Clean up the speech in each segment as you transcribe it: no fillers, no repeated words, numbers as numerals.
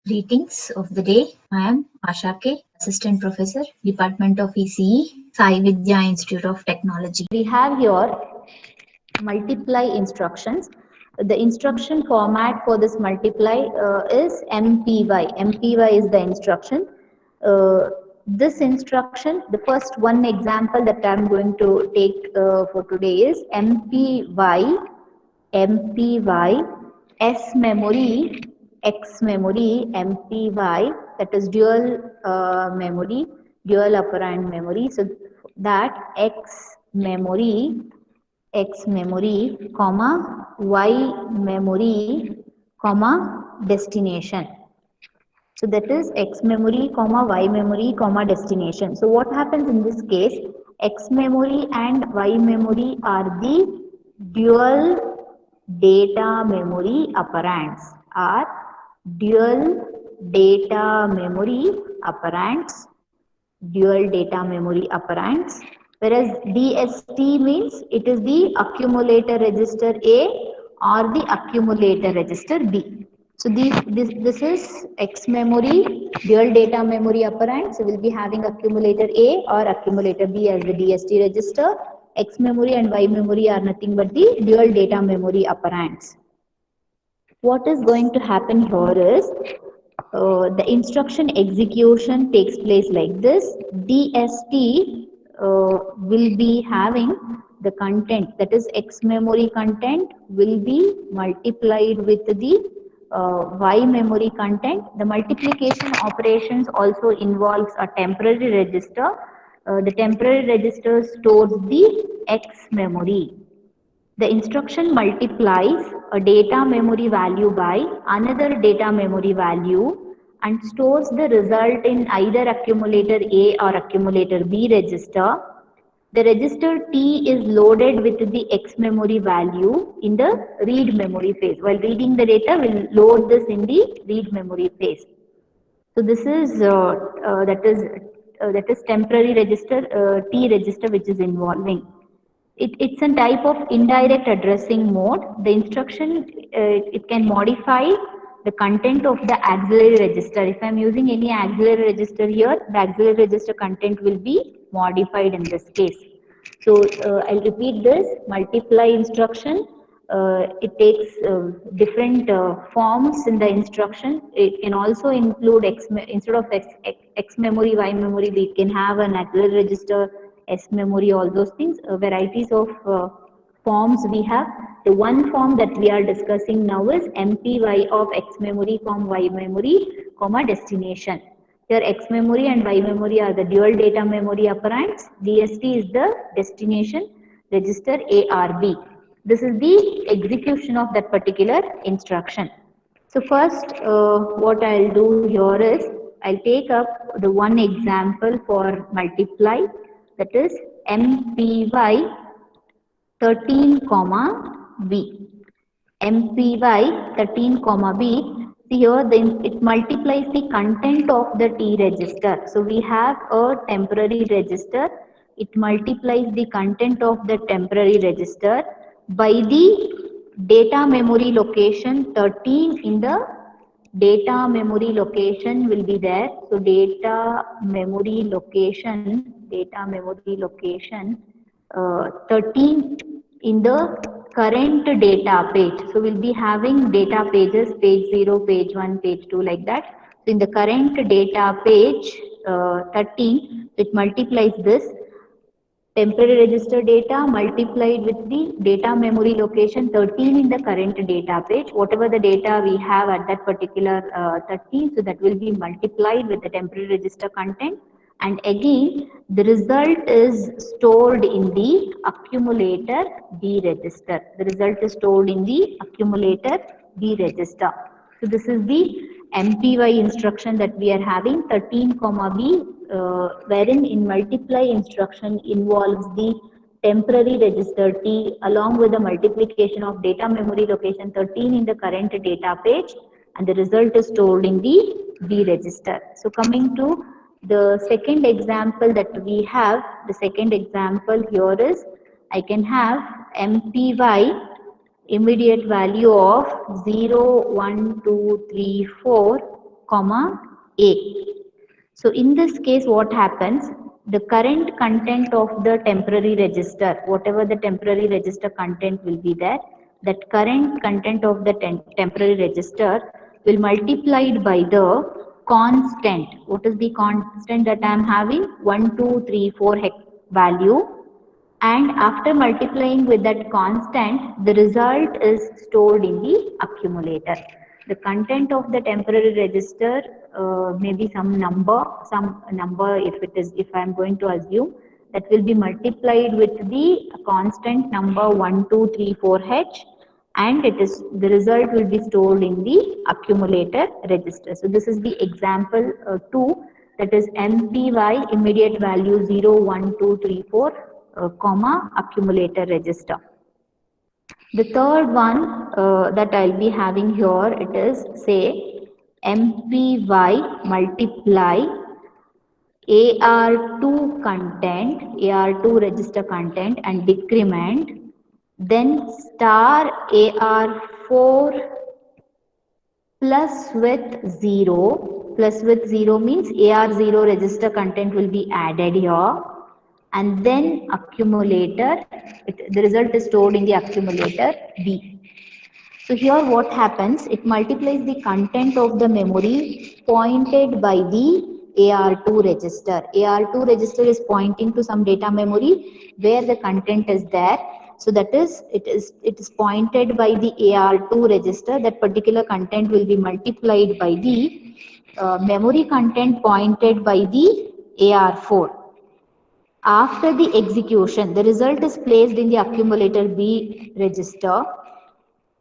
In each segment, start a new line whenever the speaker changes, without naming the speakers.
Greetings of the day. I am Asha K, Assistant Professor, Department of ECE, Sai Vidya Institute of Technology.
We have here multiply instructions. The instruction format for this multiply is MPY. MPY is the instruction. This instruction, the first one example that I'm going to take for today is MPY, S memory, X memory, MPY, that is dual memory, dual operand memory. So that X memory, comma, Y memory, comma, destination. So that is X memory, comma, Y memory, comma, destination. So what happens in this case? X memory and Y memory are the dual data memory operands. Are dual data memory operands, dual data memory operands, whereas DST means it is the accumulator register A or the accumulator register B. So this is X memory, dual data memory operand. So we'll be having accumulator A or accumulator B as the DST register. X memory and Y memory are nothing but the dual data memory operands. What is going to happen here is the instruction execution takes place like this. DST will be having the content, that is X memory content will be multiplied with the Y memory content. The multiplication operations also involves a temporary register. The temporary register stores the X memory. The instruction multiplies a data memory value by another data memory value and stores the result in either accumulator A or accumulator B register. The register T is loaded with the X memory value in the read memory phase. While reading the data, we'll load this in the read memory phase. So this is that is temporary register T register which is involving. It's a type of indirect addressing mode. The instruction, it can modify the content of the auxiliary register. If I'm using any auxiliary register here, the auxiliary register content will be modified in this case. So I'll repeat this multiply instruction. It takes different forms in the instruction. It can also include instead of X memory, Y memory, we can have an auxiliary register, S memory, all those things, varieties of forms we have. The one form that we are discussing now is MPY of X memory, Y memory, comma destination. Here X memory and Y memory are the dual data memory operands. DST is the destination register ARB. This is the execution of that particular instruction. So first what I'll do here is I'll take up the one example for multiply, that is MPY 13 comma B. MPY 13 comma B. See here, then it multiplies the content of the T register. So we have a temporary register. It multiplies the content of the temporary register by the data memory location 13 in the data memory location will be there. So data memory location 13 in the current data page. So we'll be having data pages, page 0, page 1, page 2 like that. So in the current data page 13, it multiplies this temporary register data multiplied with the data memory location 13 in the current data page. Whatever the data we have at that particular 13, so that will be multiplied with the temporary register content. And again, the result is stored in the accumulator B register. The result is stored in the accumulator B register. So this is the MPY instruction that we are having 13 comma B, wherein in multiply instruction involves the temporary register T along with the multiplication of data memory location 13 in the current data page, and the result is stored in the B register. So coming to the second example that we have, the second example here is I can have MPY immediate value of 0, 1, 2, 3, 4, comma A. So in this case, what happens? The current content of the temporary register, whatever the temporary register content will be there, that current content of the temporary register will multiplied by the constant. What is the constant that I am having? 1, 2, 3, 4 value, and after multiplying with that constant, the result is stored in the accumulator. The content of the temporary register may be some number if I am going to assume, that will be multiplied with the constant number 1, 2, 3, 4 H, and the result will be stored in the accumulator register. So this is the example 2, that is MPY, immediate value 0, 1, 2, 3, 4, comma accumulator register. The third one that I'll be having here, it is say MPY multiply AR2 content, AR2 register content and decrement, then star AR4 plus with 0 means AR0 register content will be added here, and then accumulator, the result is stored in the accumulator B. So here what happens, it multiplies the content of the memory pointed by the AR2 register. AR2 register is pointing to some data memory where the content is there. So that is, it is pointed by the AR2 register. That particular content will be multiplied by the memory content pointed by the AR4. After the execution, the result is placed in the accumulator B register.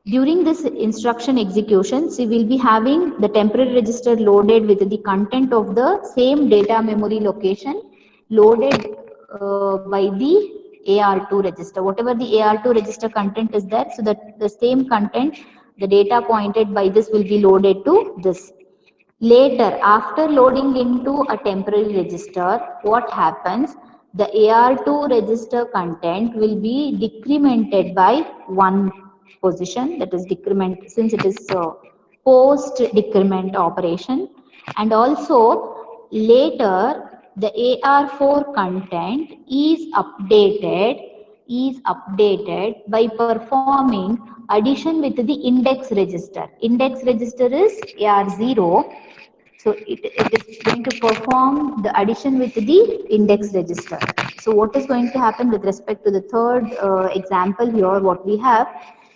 During this instruction execution, we will be having the temporary register loaded with the content of the same data memory location loaded by the AR2 register. Whatever the AR2 register content is there, so that the same content, the data pointed by this will be loaded to this. Later, after loading into a temporary register, what happens? The AR2 register content will be decremented by one position, that is decrement, since it is post decrement operation, and also later the AR4 content is updated by performing addition with the index register. Index register is AR0, so it is going to perform the addition with the index register. So what is going to happen with respect to the third example here, what we have,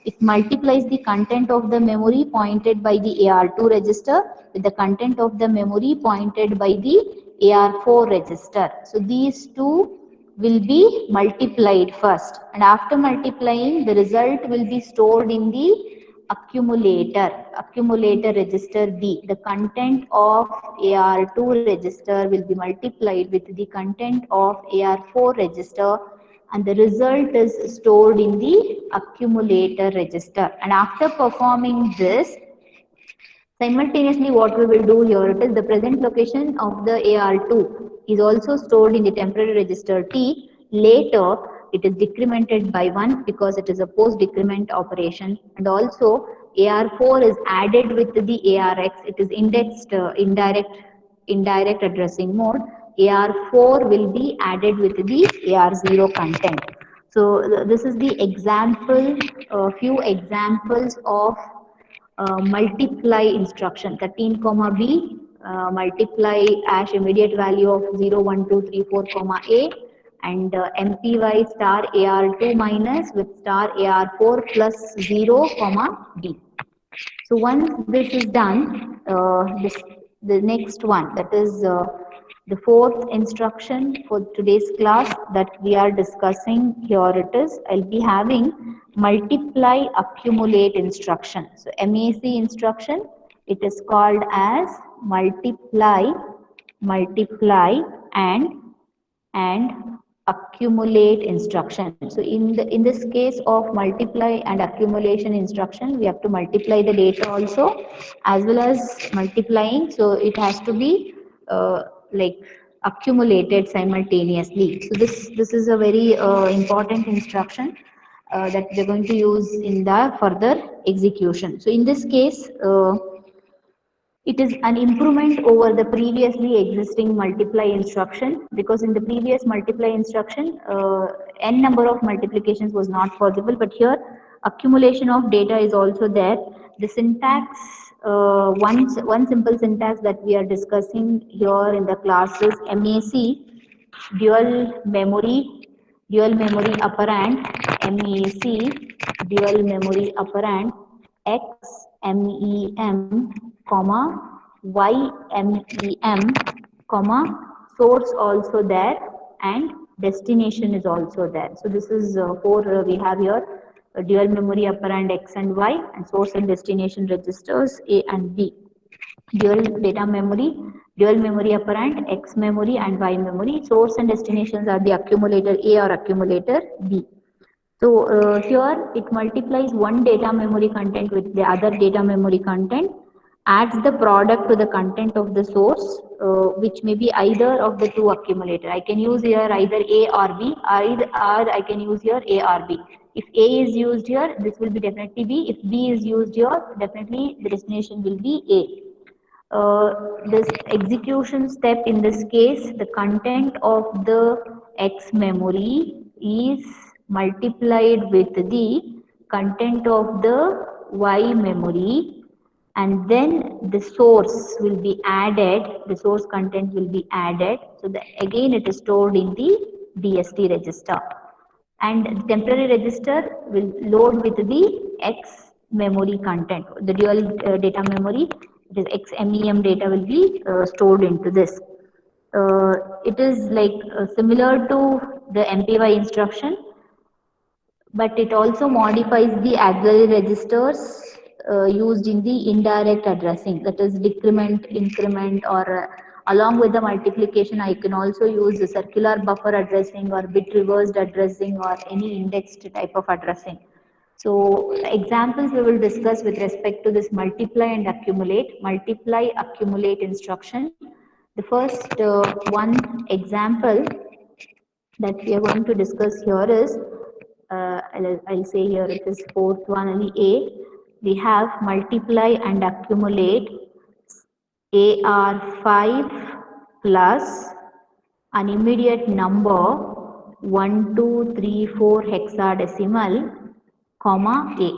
it multiplies the content of the memory pointed by the AR2 register with the content of the memory pointed by the AR4 register. So these two will be multiplied first, and after multiplying, the result will be stored in the accumulator register B. The content of AR2 register will be multiplied with the content of AR4 register, and the result is stored in the accumulator register. And after performing this, simultaneously, what we will do here, it is the present location of the AR2 is also stored in the temporary register T. Later, it is decremented by 1 because it is a post decrement operation, and also AR4 is added with the ARX. It is indexed indirect addressing mode. AR4 will be added with the AR0 content. So this is the example, few examples of multiply instruction 13 comma B, multiply ash immediate value of 0, 1, 2, 3, 4 comma A, and MPY star AR2 minus with star AR4 plus 0 comma B. So once this is done, the next one, that is the fourth instruction for today's class that we are discussing, here it is. I'll be having multiply accumulate instruction. So MAC instruction, it is called as multiply and accumulate instruction. So in this case of multiply and accumulation instruction, we have to multiply the data also as well as multiplying. So it has to be like accumulated simultaneously. So this is a very important instruction that we're going to use in the further execution. So in this case, It is an improvement over the previously existing multiply instruction, because in the previous multiply instruction, n number of multiplications was not possible, but here accumulation of data is also there. The syntax, one simple syntax that we are discussing here in the class is MAC, dual memory, dual memory operand, MEC, dual memory operand, X MEM, comma YMEM, comma source also there, and destination is also there. So this is we have here dual memory operand X and Y, and source and destination registers A and B. Dual data memory, dual memory operand, X memory and Y memory. Source and destinations are the accumulator A or accumulator B. So here it multiplies one data memory content with the other data memory content, adds the product to the content of the source, which may be either of the two accumulator. I can use here either A or B, or I can use here A or B. If A is used here, this will be definitely B. If B is used here, definitely the destination will be A. This execution step, in this case, the content of the X memory is multiplied with the content of the Y memory, and then the source will be added, the source content will be added. So again it is stored in the DST register, and the temporary register will load with the X memory content, the dual data memory, it is XMEM data will be stored into this. It is like similar to the MPY instruction, but it also modifies the auxiliary registers used in the indirect addressing, that is decrement, increment, or along with the multiplication I can also use the circular buffer addressing or bit reversed addressing or any indexed type of addressing. So examples we will discuss with respect to this multiply and accumulate, multiply, accumulate instruction. The first one example that we are going to discuss here is, I'll say here it is fourth one, only A. We have multiply and accumulate AR5 plus an immediate number 1234 hexadecimal, comma A.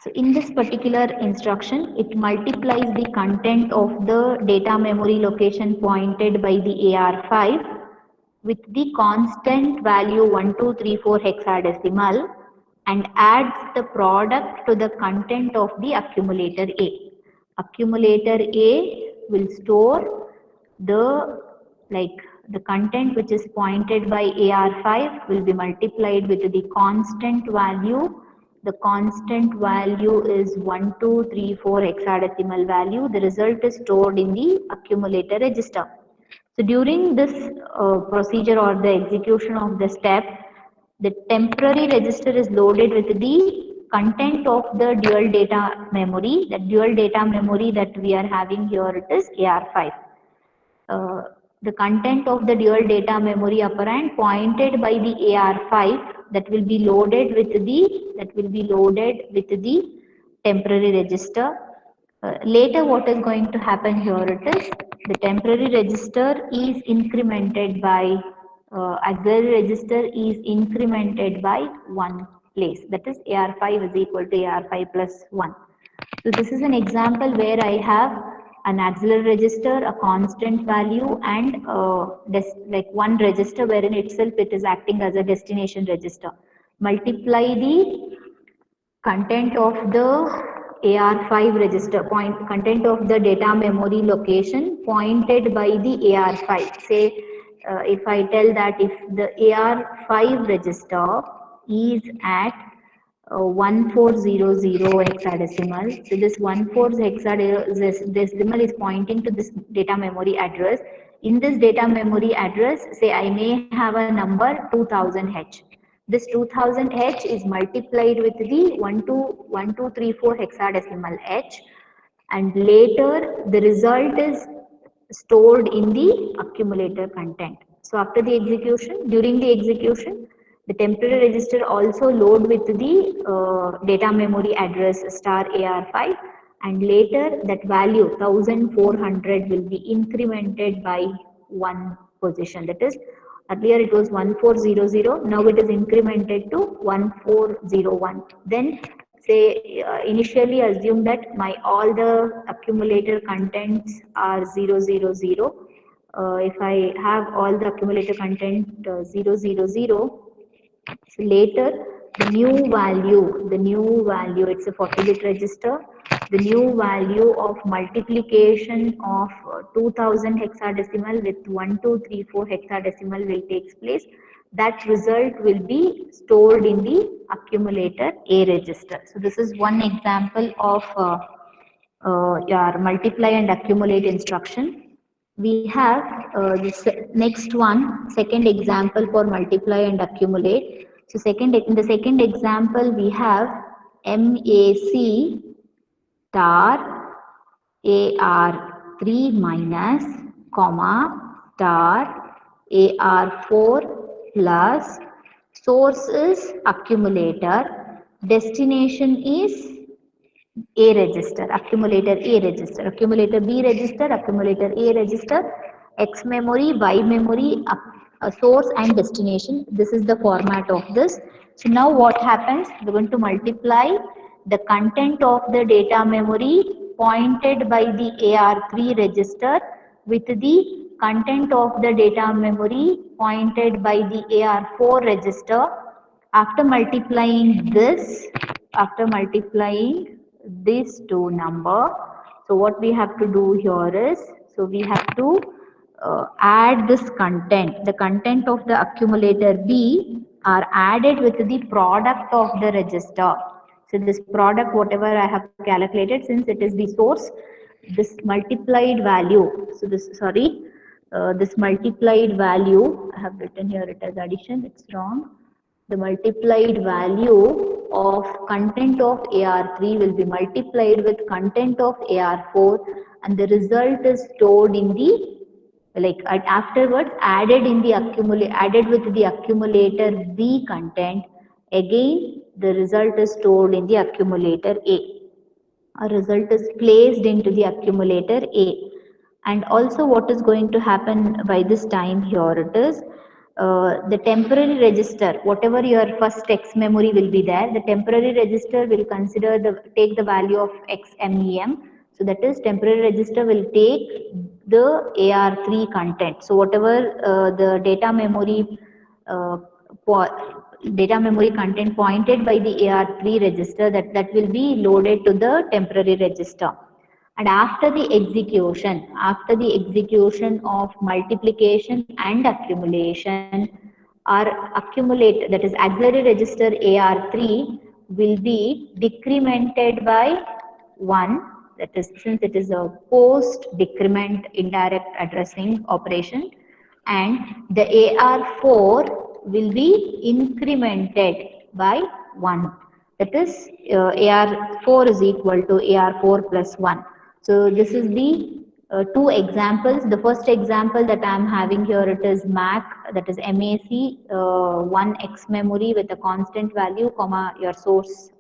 So in this particular instruction, it multiplies the content of the data memory location pointed by the AR5 with the constant value 1234 hexadecimal, and adds the product to the content of the accumulator A. Accumulator A will store the, like, the content which is pointed by AR5 will be multiplied with the constant value. The constant value is 1234 hexadecimal value. The result is stored in the accumulator register. So during this procedure or the execution of the step, the temporary register is loaded with the content of the dual data memory. The dual data memory that we are having here, it is AR5. The content of the dual data memory operand pointed by the AR5 that will be loaded with the temporary register. Later what is going to happen here, it is the temporary register is incremented by auxiliary register is incremented by one place, that is AR5 is equal to AR5 plus 1. So this is an example where I have an auxiliary register, a constant value, and like one register wherein itself it is acting as a destination register. Multiply the content of the AR5 register, content of the data memory location pointed by the AR5. Say if I tell that if the AR5 register is at 1400 hexadecimal. So this 14 hexadecimal is pointing to this data memory address. In this data memory address, say I may have a number 2000H. This 2000H is multiplied with the 1234 hexadecimal H, and later the result is stored in the accumulator content. So after the execution, during the execution, the temporary register also load with the data memory address star AR5, and later that value 1400 will be incremented by one position. That is, earlier it was 1400, now it is incremented to 1401. Then say initially assume that my all the accumulator contents are 000. If I have all the accumulator content 000, so later, the new value, it's a 40-bit register. The new value of multiplication of 2000 hexadecimal with 1234 hexadecimal will take place. That result will be stored in the accumulator A register. So this is one example of your multiply and accumulate instruction. We have this next one, second example for multiply and accumulate. So in the second example, we have MAC star AR3 minus, comma, star AR4 plus, source is accumulator, destination is A register, accumulator A register, accumulator B register, accumulator A register, X memory, Y memory, source and destination. This is the format of this. So now what happens? We're going to multiply the content of the data memory pointed by the AR3 register with the content of the data memory pointed by the AR4 register. After multiplying this, after multiplying these two number, so what we have to do here is, so we have to add this content, the content of the accumulator B are added with the product of the register. So this product, whatever I have calculated, since it is the source, this multiplied value, so this, sorry, this multiplied value, I have written here it as addition, it's wrong. The multiplied value of content of AR3 will be multiplied with content of AR4, and the result is stored in the, like afterwards added in the added with the accumulator B content. Again the result is stored in the accumulator A. A result is placed into the accumulator A. And also what is going to happen by this time here, it is the temporary register, whatever your first X memory will be there, the temporary register will consider take the value of XMEM. So that is, temporary register will take the AR3 content. So whatever the data memory content pointed by the AR3 register, that will be loaded to the temporary register. And after the execution of multiplication and accumulation, our accumulate, that is auxiliary register AR3 will be decremented by 1. That is, since it is a post decrement indirect addressing operation, and the AR4 will be incremented by 1. That is, AR4 is equal to AR4 plus 1. So this is the two examples. The first example that I am having here, it is MAC, that is MAC, 1X memory with a constant value, comma, your source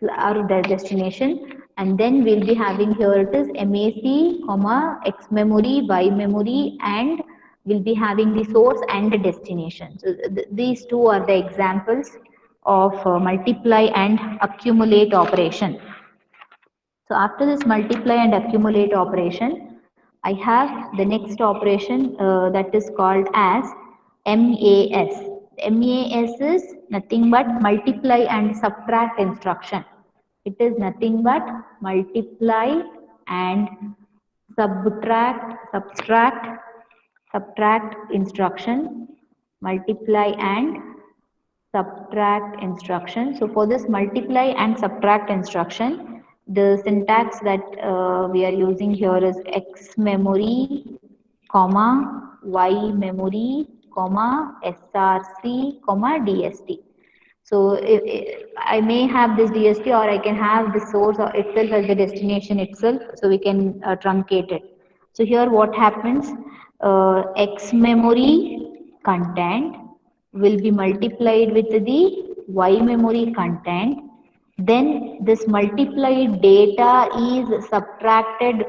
or the destination, and then we'll be having here it is MAC, comma, X memory, Y memory, and we'll be having the source and the destination. So these two are the examples of multiply and accumulate operation. So after this multiply and accumulate operation, I have the next operation that is called as MAS. MAS is nothing but multiply and subtract instruction. It is nothing but multiply and subtract instruction, multiply and subtract instruction. So for this multiply and subtract instruction, the syntax that we are using here is X memory, comma, Y memory, comma, SRC, comma, DST. So I may have this DST, or I can have the source itself as the destination itself, so we can truncate it. So here what happens, X memory content will be multiplied with the Y memory content, Then this multiplied data is subtracted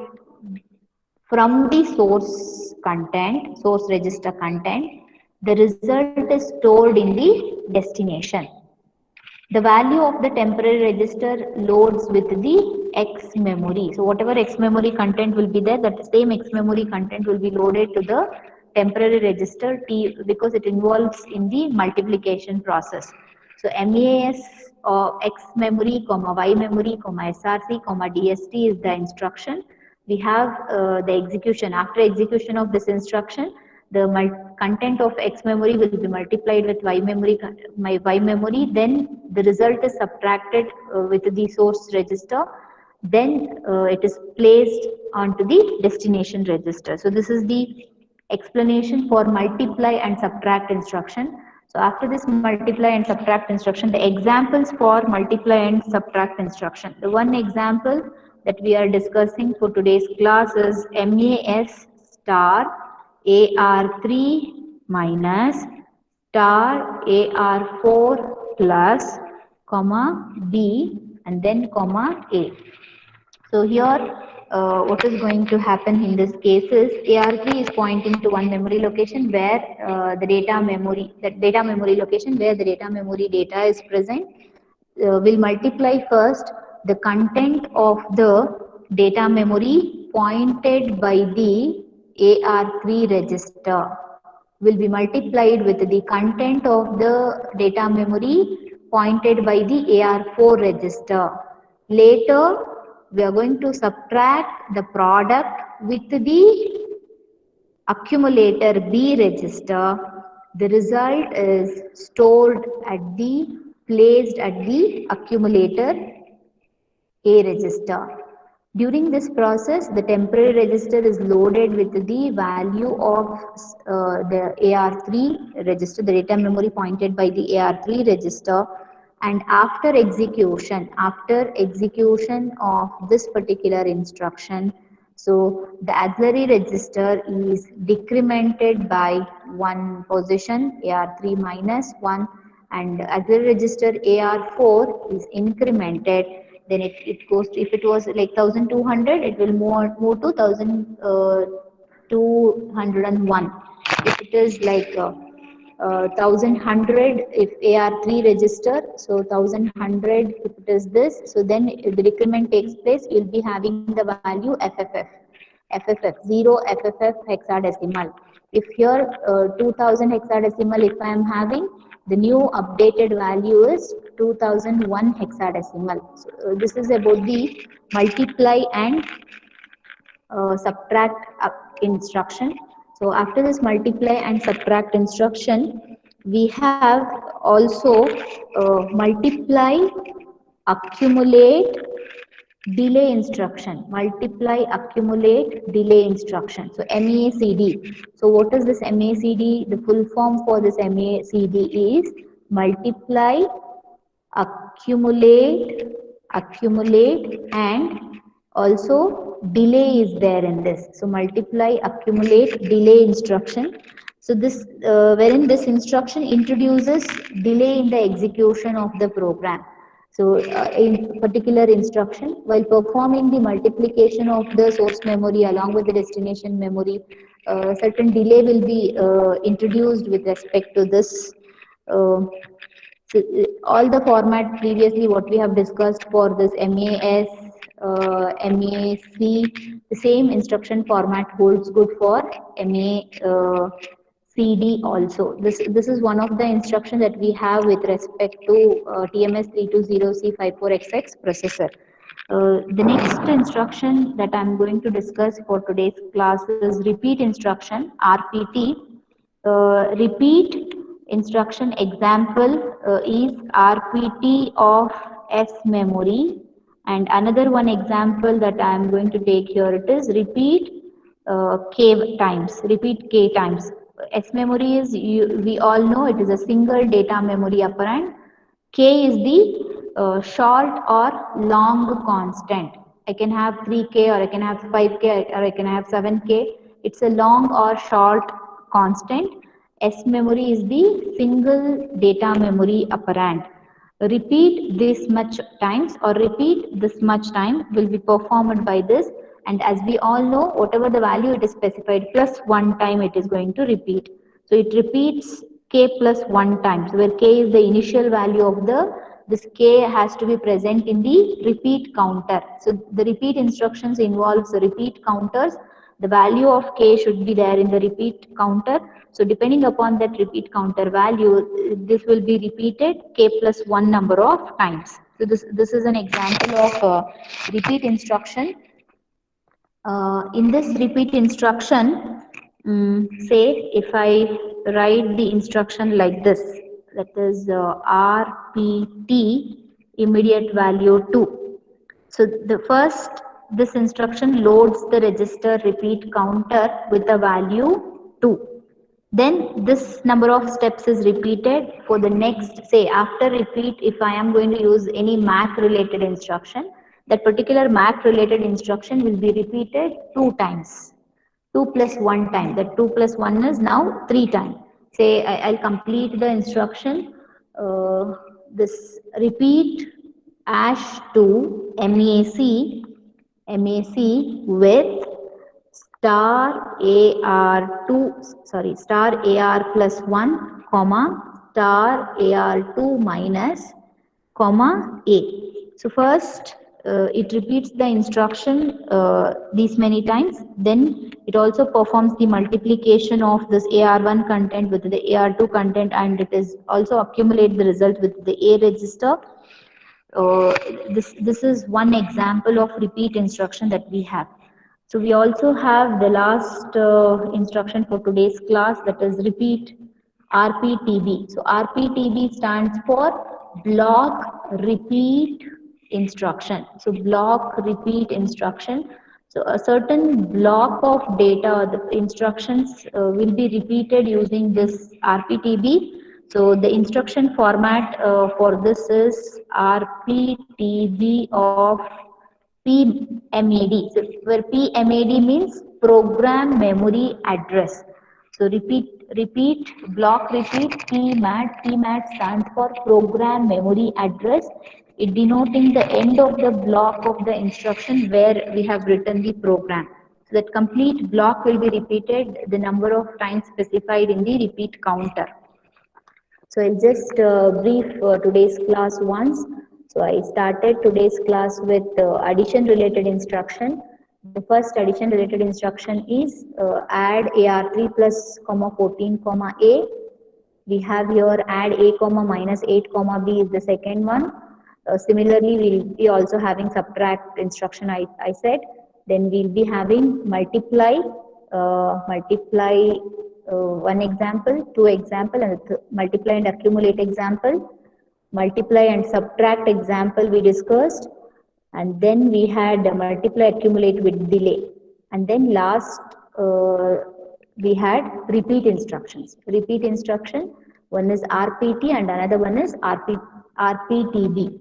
from the source content, source register content. The result is stored in the destination. The value of the temporary register loads with the X memory. So whatever X memory content will be there, that same X memory content will be loaded to the temporary register T because it involves in the multiplication process. So MAS X memory, comma Y memory, comma SRC, comma DST is the instruction. We have the execution. After execution of this instruction, the content of X memory will be multiplied with Y memory. Then the result is subtracted with the source register. Then it is placed onto the destination register. So this is the explanation for multiply and subtract instruction. So after this multiply and subtract instruction, the examples for multiply and subtract instruction. The one example that we are discussing for today's class is MAS star AR3 minus star AR4 plus comma B and then comma A. So here what is going to happen in this case is AR3 is pointing to one memory location where the data memory location where the data memory data is present. Will multiply first the content of the data memory pointed by the AR3 register will be multiplied with the content of the data memory pointed by the AR4 register. Later, we are going to subtract the product with the accumulator B register. The result is stored placed at the accumulator A register. During this process, the temporary register is loaded with the value of the AR3 register, the data memory pointed by the AR3 register. And after execution of this particular instruction, so the auxiliary register is decremented by one position, AR3 minus 1, and auxiliary register AR4 is incremented. Then it goes to, if it was like 1200, it will move to 1201. If it is like 1100 if AR3 register, so 1100 if it is this, so then the decrement takes place, you will be having the value FFF 0 FFF hexadecimal. If here 2000 hexadecimal if I am having, the new updated value is 2001 hexadecimal. So, this is about the multiply and subtract instruction. So after this multiply and subtract instruction, we have also multiply, accumulate, delay instruction. Multiply, accumulate, delay instruction. So MACD. So what is this MACD? The full form for this MACD is multiply, accumulate, and also delay is there in this. So multiply, accumulate, delay instruction. So this wherein this instruction introduces delay in the execution of the program. So in particular instruction, while performing the multiplication of the source memory along with the destination memory, certain delay will be introduced with respect to this. So, all the format previously what we have discussed for this MAS, MAC, the same instruction format holds good for MACD also. This is one of the instruction that we have with respect to TMS320C54XX processor. The next instruction that I am going to discuss for today's class is repeat instruction, RPT. Repeat instruction example is RPT of S memory, and another one example that I am going to take here, it is repeat repeat K times. S memory is, we all know it is a single data memory operand. K is the short or long constant. I can have 3K or I can have 5K or I can have 7K. It's a long or short constant. S memory is the single data memory operand. repeat this much times or repeat this much time will be performed by this, and as we all know, whatever the value it is specified plus one time it is going to repeat. So it repeats k plus one times, where k is the initial value of this k has to be present in the repeat counter. So the repeat instructions involves the repeat counters. The value of k should be there in the repeat counter. So depending upon that repeat counter value, this will be repeated k plus one number of times. So this is an example of repeat instruction. In this repeat instruction, say if I write the instruction like this, that is RPT immediate value 2. So the first, this instruction loads the register repeat counter with the value 2. Then this number of steps is repeated for the next, say after repeat, if I am going to use any MAC related instruction, that particular MAC related instruction will be repeated 2 times. 2 plus 1 time, that 2 plus 1 is now 3 times. Say I'll complete the instruction, this repeat ash to MAC with star AR plus 1 comma star AR2 minus comma A. So first it repeats the instruction these many times, then it also performs the multiplication of this AR1 content with the AR2 content, and it is also accumulate the result with the A register. This is one example of repeat instruction that we have. So we also have the last instruction for today's class, that is repeat RPTB. So RPTB stands for block repeat instruction. So block repeat instruction. So a certain block of data, the instructions will be repeated using this RPTB. So the instruction format for this is RPTB of PMAD. So where PMAD means program memory address. So block repeat PMAD. PMAD stands for program memory address. It denoting the end of the block of the instruction where we have written the program. So that complete block will be repeated the number of times specified in the repeat counter. So I'll just brief today's class once. So I started today's class with addition related instruction. The first addition related instruction is add AR3 plus comma 14 comma A. We have here add A comma minus 8 comma B is the second one. Similarly, we'll be also having subtract instruction I said. Then we'll be having multiply, one example, two example, and multiply and accumulate example. Multiply and subtract example we discussed, and then we had multiply accumulate with delay, and then last we had repeat instructions. Repeat instruction, one is RPT and another one is RPTB.